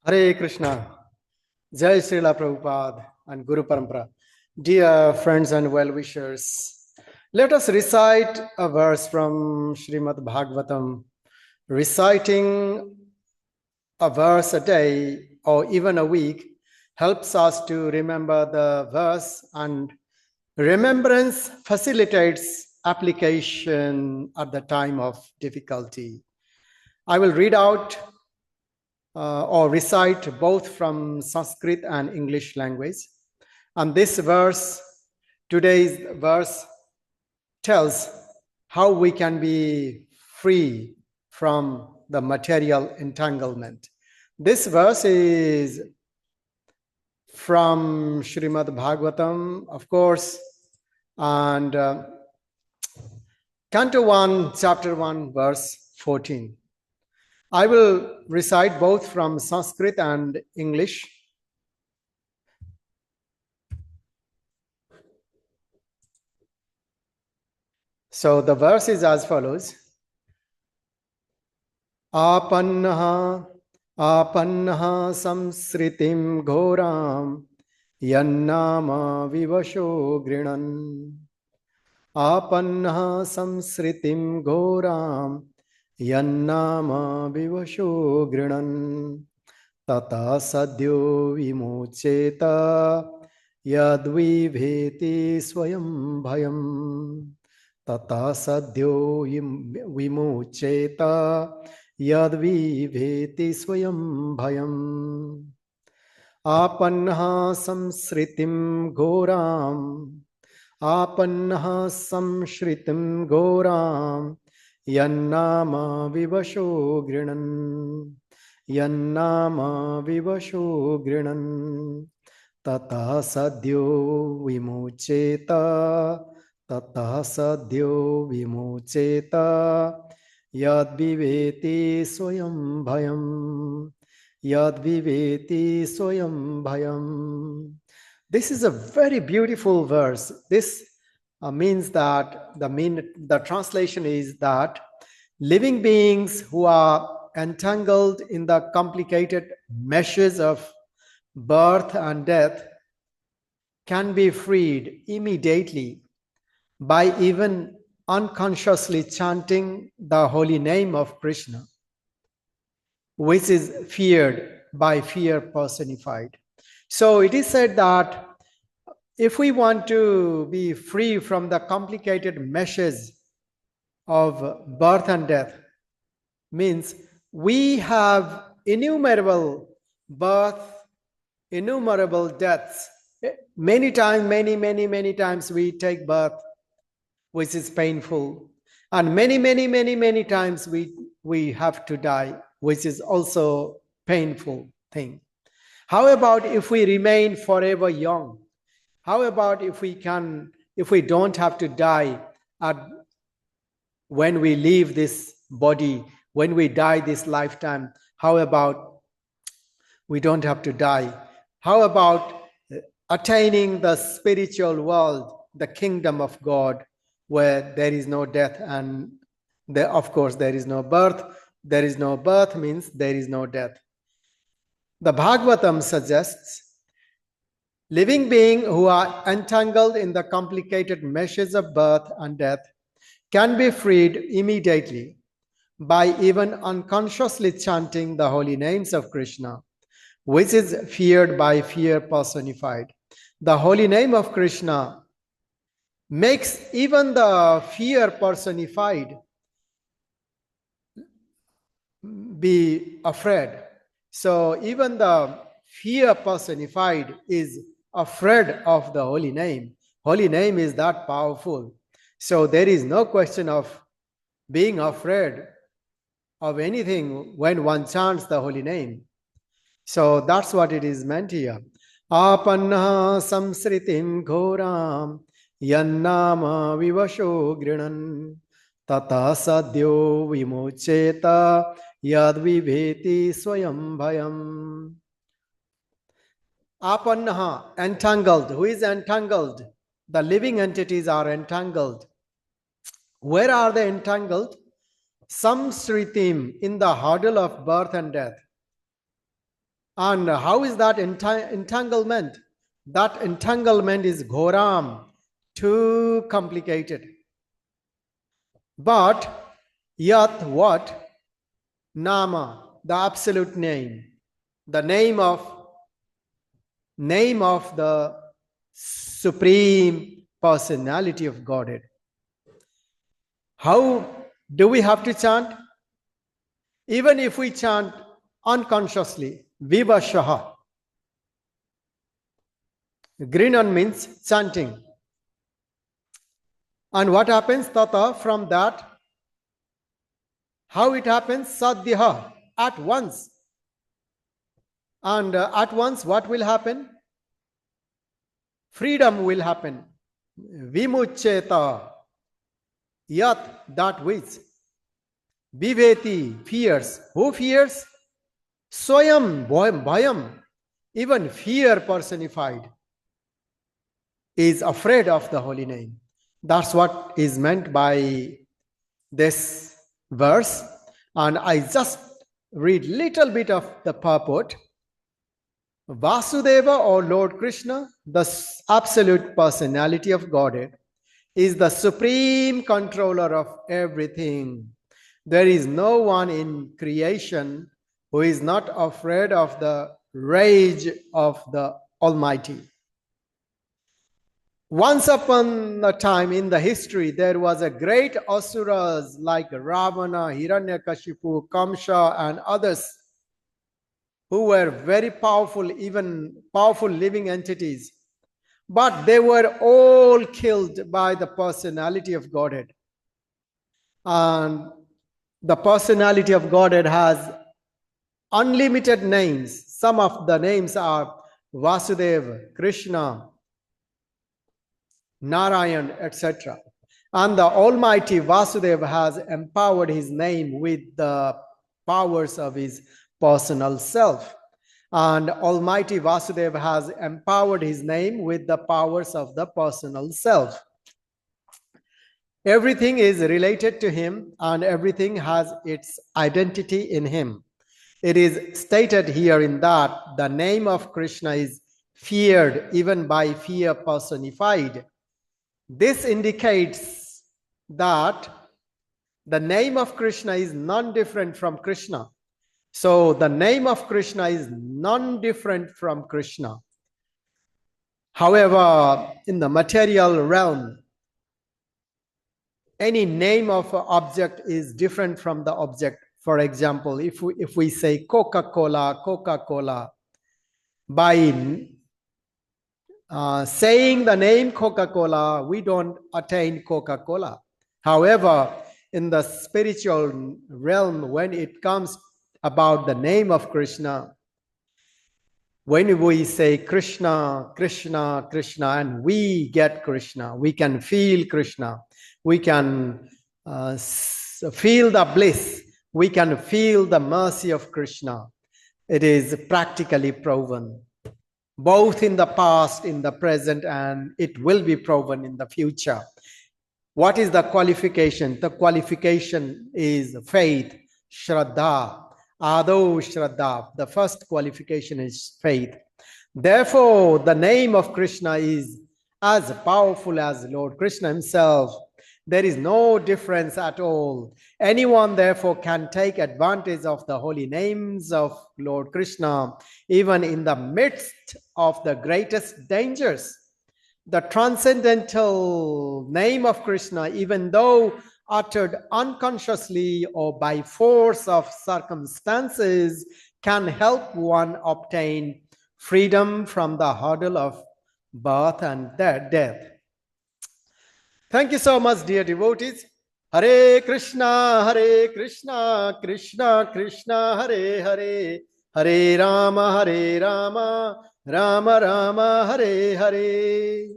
Hare Krishna, Jai Srila Prabhupada and Guru Parampara. Dear friends and well-wishers, let us recite a verse from Srimad Bhagavatam. Reciting a verse a day or even a week helps us to remember the verse, and remembrance facilitates application at the time of difficulty. I will read out or recite both from Sanskrit and English language. And this verse, today's verse, tells how we can be free from the material entanglement. This verse is from Srimad Bhagavatam, of course, and Canto 1, Chapter 1, verse 14. I will recite both from Sanskrit and English. So the verse is as follows. āpannaḥ saṁsṛtiṁ ghorāṁ yan-nāma vivaśo gṛṇan. āpannaḥ saṁsṛtiṁ ghorāṁ yan-nāma vivaśo gṛṇan. tataḥ sadyo vimucyeta bhibheti svayaṁ bhayam. tataḥ sadyo vimucyeta bhibheti svayaṁ bhayam. āpannaḥ saṁsṛtiṁ ghorāṁ. āpannaḥ saṁsṛtiṁ ghorāṁ yan-nāma vivaśo gṛṇan. yan-nāma vivaśo gṛṇan. tataḥ sadyo vimucyeta. tataḥ sadyo vimucyeta bhibheti svayaṁ bhayam. bhibheti svayaṁ bhayam. This is a very beautiful verse. This means that the translation is that living beings who are entangled in the complicated meshes of birth and death can be freed immediately by even unconsciously chanting the holy name of Kṛṣṇa, which is feared by fear personified. So it is said that if we want to be free from the complicated meshes of birth and death, means we have innumerable birth, innumerable deaths. Many times we take birth, which is painful, and many times we have to die, which is also painful thing. How about if we remain forever young? How about if we don't have to die when we leave this body, when we die this lifetime? How about we don't have to die? How about attaining the spiritual world, the kingdom of God, where there is no death and of course there is no birth. There is no birth means there is no death. The Bhagavatam suggests living beings who are entangled in the complicated meshes of birth and death can be freed immediately by even unconsciously chanting the holy names of Kṛṣṇa, which is feared by fear personified. The holy name of Kṛṣṇa makes even the fear personified be afraid. So even the fear personified is afraid of the holy name. Holy name is that powerful. So there is no question of being afraid of anything when one chants the holy name. So that's what it is meant here. āpannaḥ saṁsṛtiṁ ghorāṁ yan-nāma vivaśo gṛṇan. tataḥ sadyo vimucyeta bhibheti svayaṁ bhayam. āpannaḥ, entangled. Who is entangled? The living entities are entangled. Where are they entangled? Saṁsṛtiṁ, in the hurdle of birth and death. And how is that entanglement? That entanglement is ghorāṁ, too complicated. But yat what? Nama, the absolute name, the name of the Supreme Personality of Godhead. How do we have to chant? Even if we chant unconsciously, vivaśo. gṛṇan means chanting. And what happens? Tataḥ, from that, how it happens? Sadyo, at once. And at once, what will happen? Freedom will happen. Vimucyeta, yat, that which. Bibheti, fears. Who fears? Svayaṁ, bhayam. Even fear personified is afraid of the holy name. That's what is meant by this verse. And I just read little bit of the purport. Vasudeva, or Lord Kṛṣṇa, the absolute personality of Godhead, is the supreme controller of everything. There is no one in creation who is not afraid of the rage of the Almighty. Once upon a time in the history, there was a great asuras like Ravana, Hiranyakashipu, Kamsa, and others who were very powerful, even powerful living entities. But they were all killed by the personality of Godhead. And the personality of Godhead has unlimited names. Some of the names are Vasudeva, Kṛṣṇa, Narayan, etc. And the Almighty Vasudeva has empowered his name with the powers of his personal self. And Almighty Vasudeva has empowered his name with the powers of the personal self. Everything is related to him and everything has its identity in him. It is stated here in that the name of Kṛṣṇa is feared even by fear personified. This indicates that the name of Kṛṣṇa is non-different from Kṛṣṇa. So the name of Kṛṣṇa is non-different from Kṛṣṇa. However, in the material realm, any name of an object is different from the object. For example, if we say Coca-Cola, Coca-Cola, by saying the name Coca-Cola, we don't attain Coca-Cola. However, in the spiritual realm, when it comes about the name of Kṛṣṇa, when we say Kṛṣṇa, Kṛṣṇa, Kṛṣṇa, and we get Kṛṣṇa, we can feel Kṛṣṇa, we can feel the bliss, we can feel the mercy of Kṛṣṇa. It is practically proven, both in the past, in the present, and it will be proven in the future. What is the qualification? The qualification is faith, Shraddha, Ado Shraddha. The first qualification is faith. Therefore, the name of Kṛṣṇa is as powerful as Lord Kṛṣṇa himself. There is no difference at all. Anyone, therefore, can take advantage of the holy names of Lord Kṛṣṇa, even in the midst of the greatest dangers. The transcendental name of Kṛṣṇa, even though uttered unconsciously or by force of circumstances, can help one obtain freedom from the hurdle of birth and death. Thank you so much, dear devotees. Hare Krishna, Krishna Krishna, Hare Hare, Hare Rama, Rama Rama, Hare Hare.